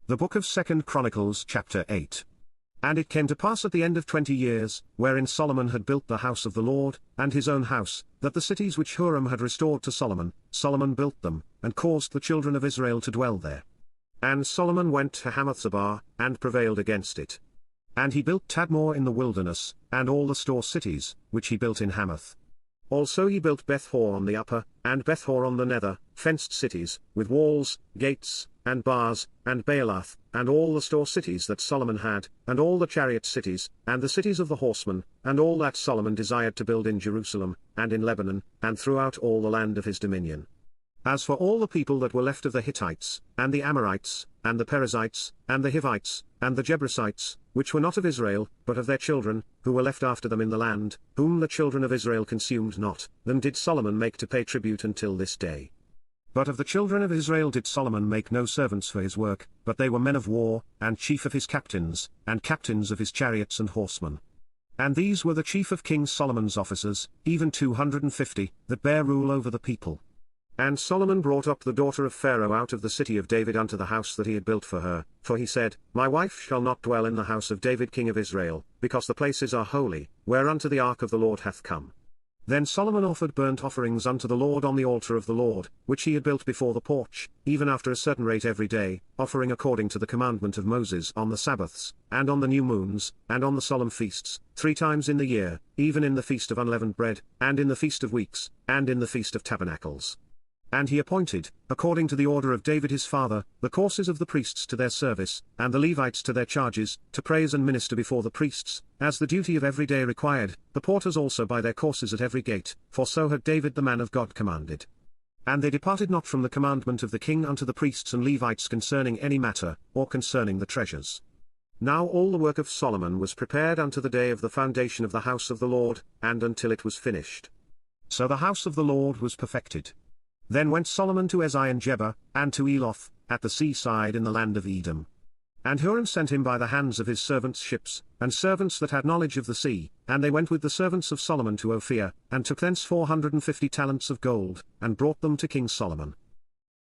The book of 2nd Chronicles chapter 8. And it came to pass at the end of 20 years, wherein Solomon had built the house of the Lord, and his own house, that the cities which Huram had restored to Solomon, Solomon built them, and caused the children of Israel to dwell there. And Solomon went to Hamath-Zobah, and prevailed against it. And he built Tadmor in the wilderness, and all the store cities, which he built in Hamath. Also he built Beth-hor on the upper, and Beth-hor on the nether, fenced cities, with walls, gates, and bars, and Baalath, and all the store cities that Solomon had, and all the chariot cities, and the cities of the horsemen, and all that Solomon desired to build in Jerusalem, and in Lebanon, and throughout all the land of his dominion. As for all the people that were left of the Hittites, and the Amorites, and the Perizzites, and the Hivites, and the Jebusites, which were not of Israel, but of their children, who were left after them in the land, whom the children of Israel consumed not, them did Solomon make to pay tribute until this day. But of the children of Israel did Solomon make no servants for his work, but they were men of war, and chief of his captains, and captains of his chariots and horsemen. And these were the chief of King Solomon's officers, even 250, that bare rule over the people. And Solomon brought up the daughter of Pharaoh out of the city of David unto the house that he had built for her, for he said, My wife shall not dwell in the house of David king of Israel, because the places are holy, whereunto the ark of the Lord hath come. Then Solomon offered burnt offerings unto the Lord on the altar of the Lord, which he had built before the porch, even after a certain rate every day, offering according to the commandment of Moses on the Sabbaths, and on the new moons, and on the solemn feasts, 3 times in the year, even in the feast of unleavened bread, and in the feast of weeks, and in the feast of tabernacles. And he appointed, according to the order of David his father, the courses of the priests to their service, and the Levites to their charges, to praise and minister before the priests, as the duty of every day required, the porters also by their courses at every gate, for so had David the man of God commanded. And they departed not from the commandment of the king unto the priests and Levites concerning any matter, or concerning the treasures. Now all the work of Solomon was prepared unto the day of the foundation of the house of the Lord, and until it was finished. So the house of the Lord was perfected. Then went Solomon to Ezion-Geber, and to Eloth, at the seaside in the land of Edom. And Huram sent him by the hands of his servants ships, and servants that had knowledge of the sea, and they went with the servants of Solomon to Ophir, and took thence 450 talents of gold, and brought them to King Solomon.